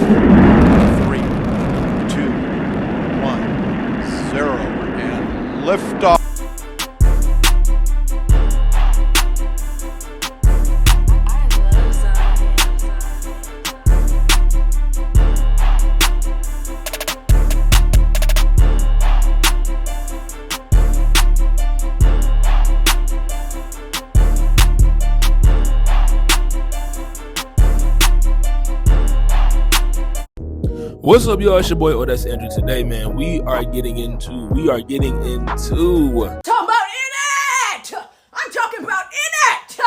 3, 2, 1, 0, and liftoff. What's up, y'all? It's your boy, that's Andrew. Today, man, we are getting into talking about in it. I'm talking about in it.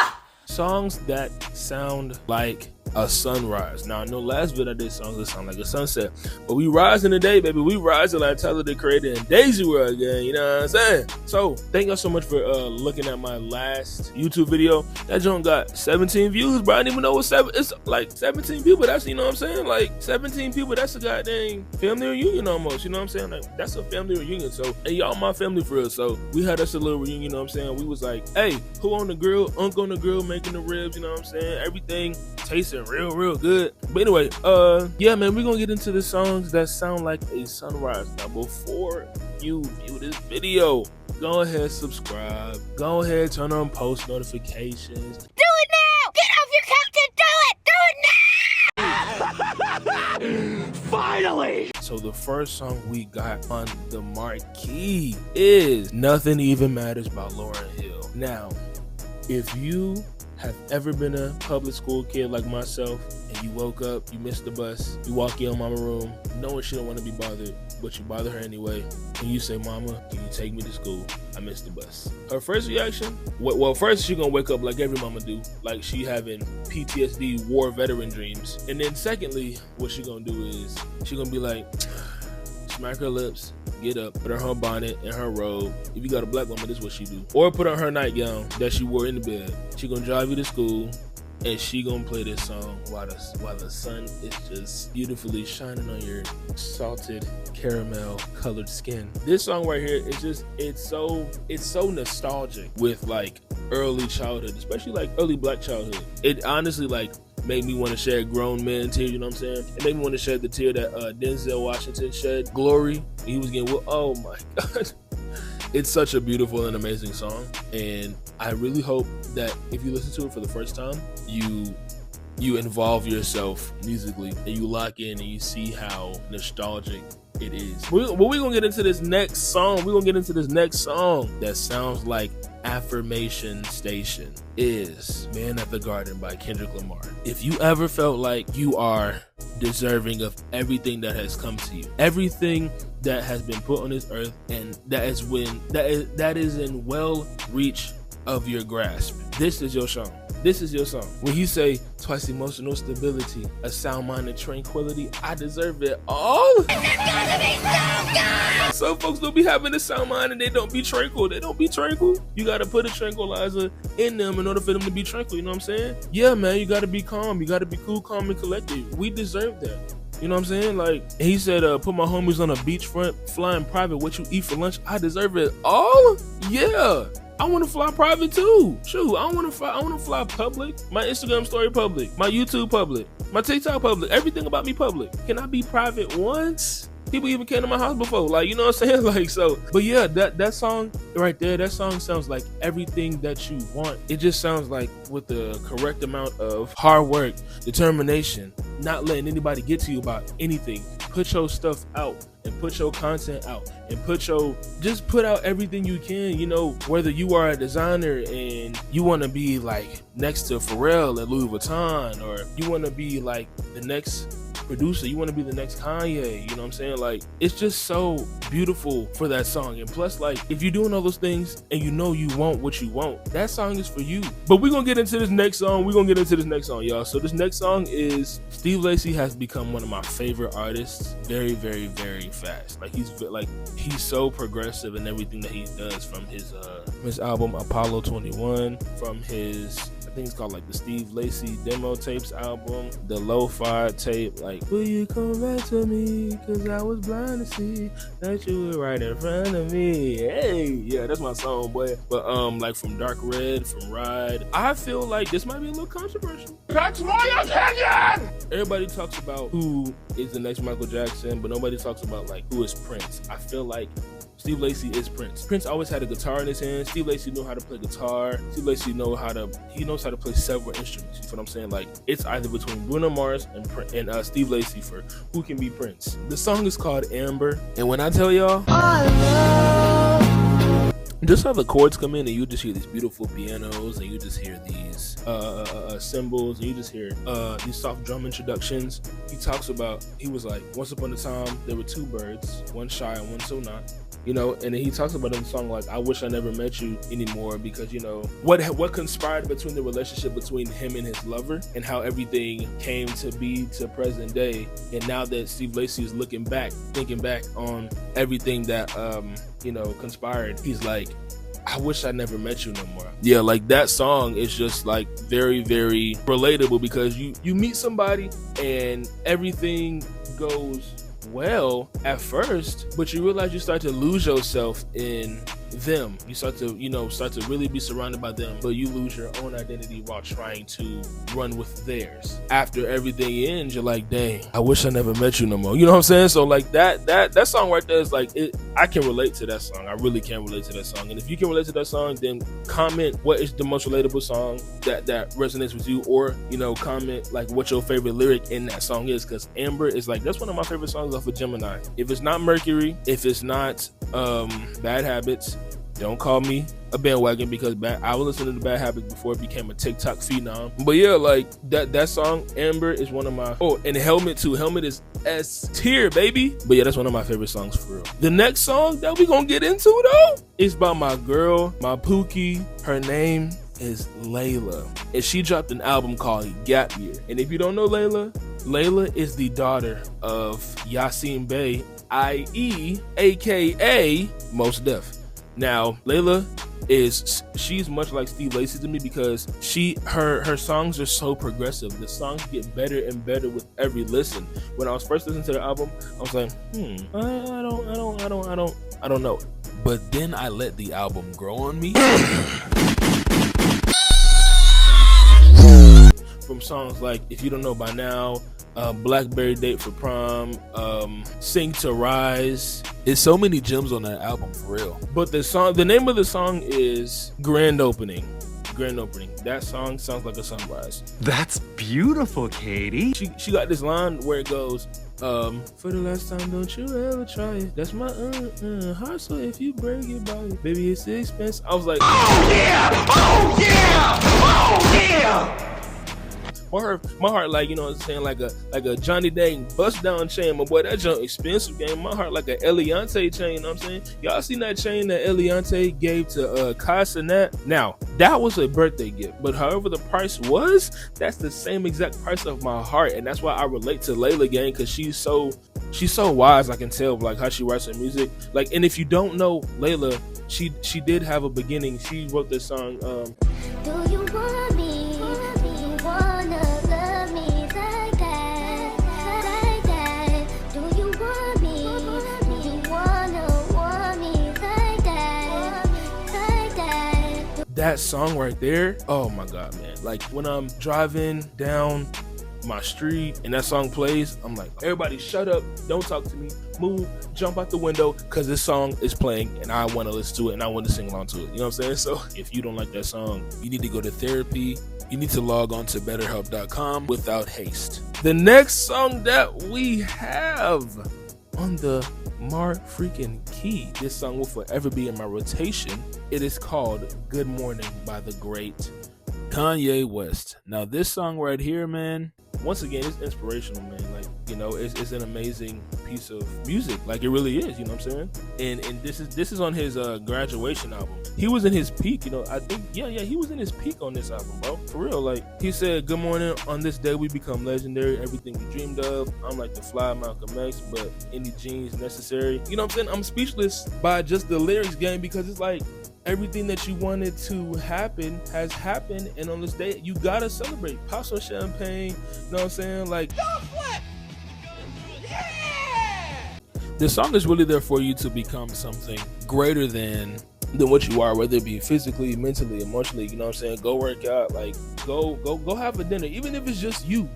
songs that sound like a sunrise. Now, I know last video I did songs that sound like a sunset, but we rising today, baby. We rising like Tyler, the Creator, and Daisy World again. You know what I'm saying? So, thank y'all so much for looking at my last YouTube video. That joint got 17 views, bro. I didn't even know it's like 17 people. That's, you know what I'm saying? Like 17 people. That's a goddamn family reunion almost. You know what I'm saying? Like, that's a family reunion. So, and y'all my family for real. So, we had us a little reunion. You know what I'm saying? We was like, hey, who on the grill? Uncle on the grill making the ribs. You know what I'm saying? Everything tasting real good. But anyway, yeah, man, we're gonna get into the songs that sound like a sunrise. Now, before you view this video, go ahead, subscribe, go ahead, turn on post notifications. Do it now! Get off your couch and do it! Do it now! Finally! So the first song we got on the marquee is Nothing Even Matters by Lauryn Hill. Now, if you have ever been a public school kid like myself, and you woke up, you missed the bus, you walk in mama room, knowing she don't want to be bothered, but you bother her anyway, and you say, mama, can you take me to school? I missed the bus. Her first reaction, well, first she gonna wake up like every mama do, like she having PTSD, war veteran dreams. And then secondly, what she gonna do is, she gonna be like, smack her lips, get up, put on her bonnet and her robe. If you got a black woman, this is what she do. Or put on her nightgown that she wore in the bed. She gonna drive you to school, and she gonna play this song while the sun is just beautifully shining on your salted caramel colored skin. This song right here is just, it's so nostalgic with like early childhood, especially like early black childhood. It honestly like made me want to shed grown man tears, you know what I'm saying? It made me want to shed the tear that Denzel Washington shed, Glory. He was getting, oh my God. It's such a beautiful and amazing song, and I really hope that if you listen to it for the first time, you involve yourself musically and you lock in and you see how nostalgic it is. But we're gonna get into this next song. We're gonna get into this next song that sounds like Affirmation Station. Is Man at the Garden by Kendrick Lamar. If you ever felt like you are deserving of everything that has come to you, everything that has been put on this earth, and that is in well reach of your grasp, this is your song. This is your song. When you say twice emotional stability, a sound mind and tranquility, I deserve it all. Some folks don't be having a sound mind and they don't be tranquil. They don't be tranquil. You gotta put a tranquilizer in them in order for them to be tranquil. You know what I'm saying? Yeah, man, you gotta be calm. You gotta be cool, calm, and collected. We deserve that. You know what I'm saying? Like, he said, put my homies on a beachfront, flying private, what you eat for lunch, I deserve it all? Yeah. I want to fly private too. Shoot, I want to fly public. My Instagram story public. My YouTube public. My TikTok public. Everything about me public. Can I be private once? People even came to my house before. Like, you know what I'm saying? Like, so, but yeah, that song right there, that song sounds like everything that you want. It just sounds like with the correct amount of hard work, determination, not letting anybody get to you about anything. Put your stuff out and put your content out and just put out everything you can, you know, whether you are a designer and you want to be like next to Pharrell at Louis Vuitton, or you want to be like the next producer, you want to be the next Kanye, you know what I'm saying? Like, it's just so beautiful for that song. And plus, like, if you're doing all those things and you know you want what you want, that song is for you. But we're gonna get into this next song. Y'all. So this next song is, Steve Lacy has become one of my favorite artists very, very, very fast. Like, he's so progressive in everything that he does, from his album Apollo 21, from his, I think it's called like the Steve Lacy demo tapes album, the lo-fi tape, like, will you come back to me, cause I was blind to see that you were right in front of me. Hey, yeah, that's my song, boy. But like from Dark Red, from Ride, I feel like this might be a little controversial. That's my opinion! Everybody talks about who is the next Michael Jackson, but nobody talks about like who is Prince. I feel like Steve Lacy is Prince. Prince always had a guitar in his hand. Steve Lacy knew how to play guitar. Steve Lacy knows how to play several instruments. You know what I'm saying? Like, it's either between Bruno Mars and Steve Lacy for who can be Prince. The song is called Amber, and when I tell y'all, just how the chords come in and you just hear these beautiful pianos and you just hear these cymbals and you just hear these soft drum introductions. He was like, once upon a time there were two birds, one shy and one so not. You know, and then he talks about in the song like, I wish I never met you anymore, because, you know, what conspired between the relationship between him and his lover and how everything came to be to present day. And now that Steve Lacy is thinking back on everything that you know, conspired, he's like, I wish I never met you no more. Yeah, like that song is just like very, very relatable, because you meet somebody and everything goes well at first, but you realize you start to lose yourself in them. You start to really be surrounded by them, but you lose your own identity while trying to run with theirs. After everything ends, you're like, dang, I wish I never met you no more. You know what I'm saying? So like that song right there is like, I can relate to that song. I really can relate to that song. And if you can relate to that song, then comment what is the most relatable song that resonates with you, or, you know, comment like what your favorite lyric in that song is, because Amber is like, that's one of my favorite songs off of Gemini. If it's not Mercury, if it's not Bad Habits, don't call me a bandwagon, because I was listening to Bad Habits before it became a TikTok phenom. But yeah, like that song Amber is one of my, and Helmet too. Helmet is S tier, baby. But yeah, that's one of my favorite songs for real. The next song that we gonna get into though is by my girl, my Pookie. Her name is Layla, and she dropped an album called Gap Year. And if you don't know Layla is the daughter of Yasin Bey, i.e. aka Mos Def. Now, Layla she's much like Steve Lacy to me, because her songs are so progressive. The songs get better and better with every listen. When I was first listening to the album, I was like, I don't know. But then I let the album grow on me. From songs like If You Don't Know By Now, Blackberry Date for Prom, Sing to Rise. There's so many gems on that album for real. But the name of the song is Grand Opening. That song sounds like a sunrise. That's beautiful, Katie. She got this line where it goes, for the last time, don't you ever try it. That's my heart, so if you break it, body, baby, it's expensive. I was like, oh yeah, oh yeah, oh yeah. My heart, like, you know what I'm saying, like a Johnny Dang bust down chain. My boy, that junk expensive game. My heart like a Eliante chain, you know what I'm saying? Y'all seen that chain that Eliante gave to Kai Cenat? Now, that was a birthday gift, but however the price was, that's the same exact price of my heart. And that's why I relate to Layla gang, because she's so wise. I can tell like how she writes her music. Like, and if you don't know Layla, she did have a beginning. She wrote this song, Do you want me? that song right there, oh my god, man. Like when I'm driving down my street and that song plays, I'm like, everybody shut up, don't talk to me, move, jump out the window, because this song is playing and I want to listen to it and I want to sing along to it. You know what I'm saying? So if you don't like that song, you need to go to therapy. You need to log on to betterhelp.com without haste. The next song that we have on the freaking key, this song will forever be in my rotation. It is called Good Morning by the great Kanye West. Now this song right here, man, once again, it's inspirational, man. Like, you know, it's an amazing piece of music. Like, it really is, you know what I'm saying? And this is on his graduation album. He was in his peak, you know, I think, yeah, he was in his peak on this album, bro. For real, like, he said, good morning, on this day we become legendary, everything we dreamed of. I'm like the fly Malcolm X, but any genes necessary. You know what I'm saying? I'm speechless by just the lyrics game, because it's like, everything that you wanted to happen has happened, and on this day you gotta celebrate. Pop some champagne, you know what I'm saying? Like, this song is really there for you to become something greater than what you are, whether it be physically, mentally, emotionally, you know what I'm saying? Go work out, like go have a dinner, even if it's just you.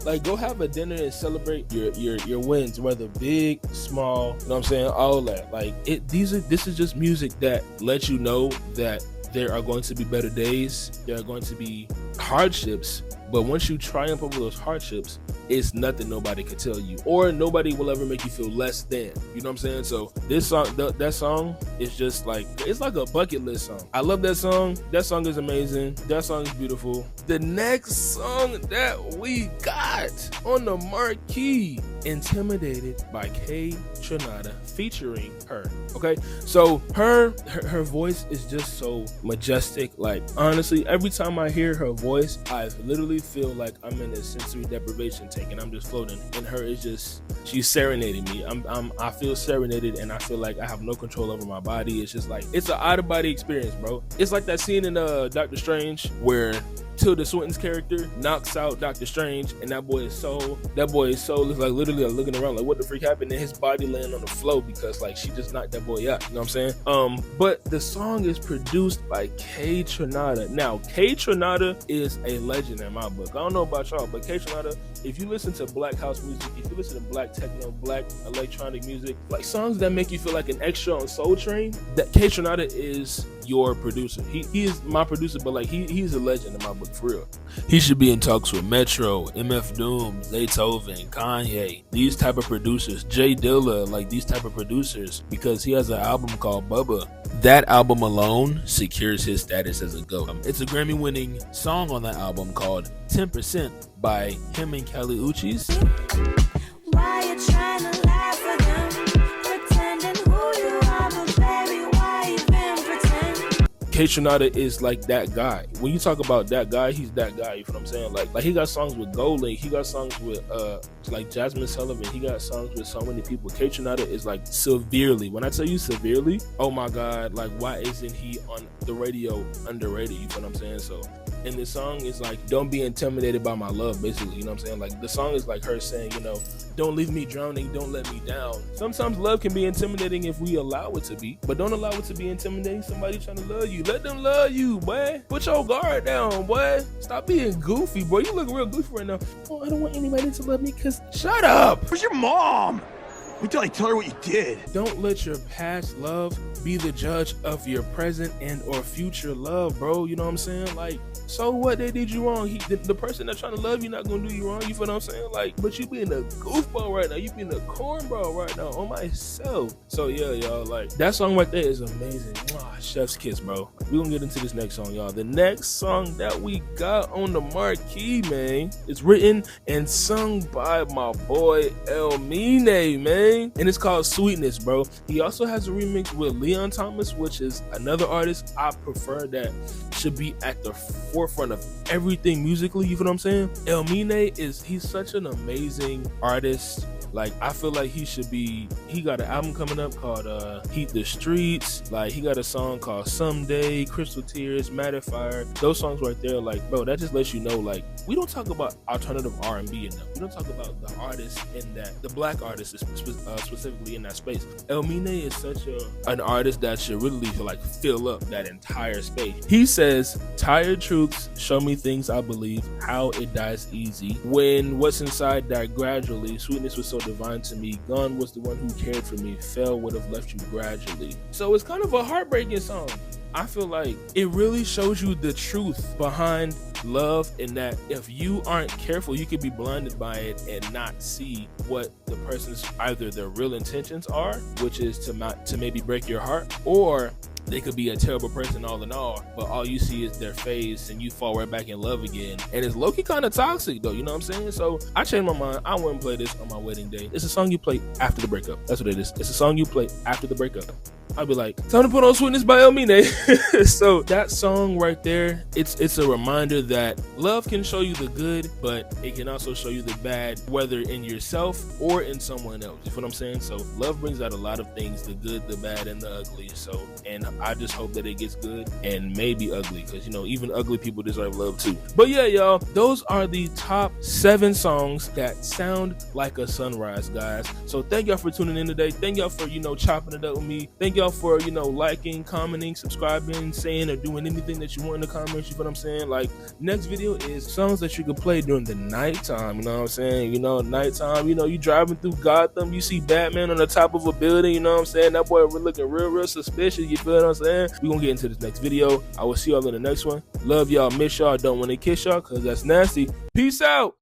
Like, go have a dinner and celebrate your wins, whether big, small, you know what I'm saying? All that. Like, this is just music that lets you know that there are going to be better days, there are going to be hardships, but once you triumph over those hardships, it's nothing nobody could tell you, or nobody will ever make you feel less than. You know what I'm saying? So this song, that song is just like, it's like a bucket list song. I love that song. That song is amazing. That song is beautiful. The next song that we got on the marquee, Intimidated by Kay Trinata, featuring her. Okay, so her voice is just so majestic. Like, honestly, every time I hear her voice, I literally feel like I'm in a sensory deprivation tank and I'm just floating. And her is just, she's serenading me. I feel serenaded, and I feel like I have no control over my body. It's just like, it's an out of body experience, bro. It's like that scene in Doctor Strange where Tilda Swinton's character knocks out Doctor Strange, and that boy's soul is like literally like looking around like, what the freak happened? And his body laying on the floor because like she just knocked that boy out. You know what I'm saying? But the song is produced by Kay Trinata. Now, Kay Trinata is a legend in my book. I don't know about y'all, but Kay Trinata, if you listen to black house music, if you listen to black techno, black electronic music, like songs that make you feel like an extra on Soul Train, that Kay Trinata is your producer. He is my producer, but like he's a legend in my book, for real. He should be in talks with Metro, MF Doom, Beethoven, Kanye, these type of producers, Jay Dilla, like these type of producers, because he has an album called Bubba. That album alone secures his status as a GOAT. It's a Grammy-winning song on that album called 10% by him and Kelly Uchis. Why you trying to lie for them? Pretending who you are, but baby, why even pretend? Kay Trinata is like that guy. When you talk about that guy, he's that guy. You know what I'm saying? Like he got songs with GoldLink. He got songs with like Jasmine Sullivan. He got songs with so many people. Kay Trinata is like severely. When I tell you severely, oh my God, like why isn't he on the radio underrated? You know what I'm saying? So, and the song is like, don't be intimidated by my love, basically. You know what I'm saying? Like the song is like her saying, you know, don't leave me drowning, don't let me down. Sometimes love can be intimidating if we allow it to be, but don't allow it to be intimidating. Somebody trying to love you, let them love you, boy. Put your guard down, boy. Stop being goofy, boy. You look real goofy right now. Oh, I don't want anybody to love me because shut up. Where's your mom? Wait till I tell her what you did. Don't let your past love be the judge of your present and or future love, bro. You know what I'm saying? Like, so what? They did you wrong. The person that's trying to love you not gonna do you wrong. You feel what I'm saying? Like, but you being a goofball right now. You being a cornball right now on myself. So yeah, y'all, like that song right there is amazing. Mwah, chef's kiss, bro. We gonna get into this next song, y'all. The next song that we got on the marquee, man, is written and sung by my boy Elmine, man. And it's called Sweetness, bro. He also has a remix with Leon Thomas, which is another artist I prefer that should be at the forefront of everything musically. You feel what I'm saying? Elmine he's such an amazing artist. Like, I feel like he got an album coming up called Heat the Streets. Like, he got a song called Someday, Crystal Tears, Matterfire. Those songs right there, like, bro, that just lets you know, like, we don't talk about alternative R&B enough. We don't talk about the artists in that, the black artists specifically in that space. Elmine is such an artist that should really, like, fill up that entire space. He says, tired truths show me things I believe, how it dies easy. When what's inside died gradually, sweetness was so divine to me. Gone was the one who cared for me. Fell would have left you gradually. So it's kind of a heartbreaking song. I feel like it really shows you the truth behind love, in that if you aren't careful, you could be blinded by it and not see what the person's either their real intentions are, which is to maybe break your heart, or they could be a terrible person all in all, but all you see is their face and you fall right back in love again. And it's low-key kind of toxic though, you know what I'm saying? So I changed my mind. I wouldn't play this on my wedding day. It's a song you play after the breakup. That's what it is. It's a song you play after the breakup. I'd be like, time to put on Sweetness by Elmine. So that song right there, it's a reminder that love can show you the good, but it can also show you the bad, whether in yourself or in someone else. You feel what I'm saying? So love brings out a lot of things, the good, the bad, and the ugly. So, and I just hope that it gets good and maybe ugly, because you know, even ugly people deserve love too. But yeah, y'all, those are the top 7 songs that sound like a sunrise, guys. So thank y'all for tuning in today. Thank y'all for, you know, chopping it up with me. Thank y'all for, you know, liking, commenting, subscribing, saying or doing anything that you want in the comments. You know what I'm saying? Like, next video is songs that you can play during the nighttime. You know what I'm saying? You know, nighttime, you know, you driving through Gotham, you see Batman on the top of a building. You know what I'm saying? That boy looking real suspicious. You feel what I'm saying? We're gonna get into this next video. I will see y'all in the next one. Love y'all, miss y'all, don't want to kiss y'all, because that's nasty. Peace out.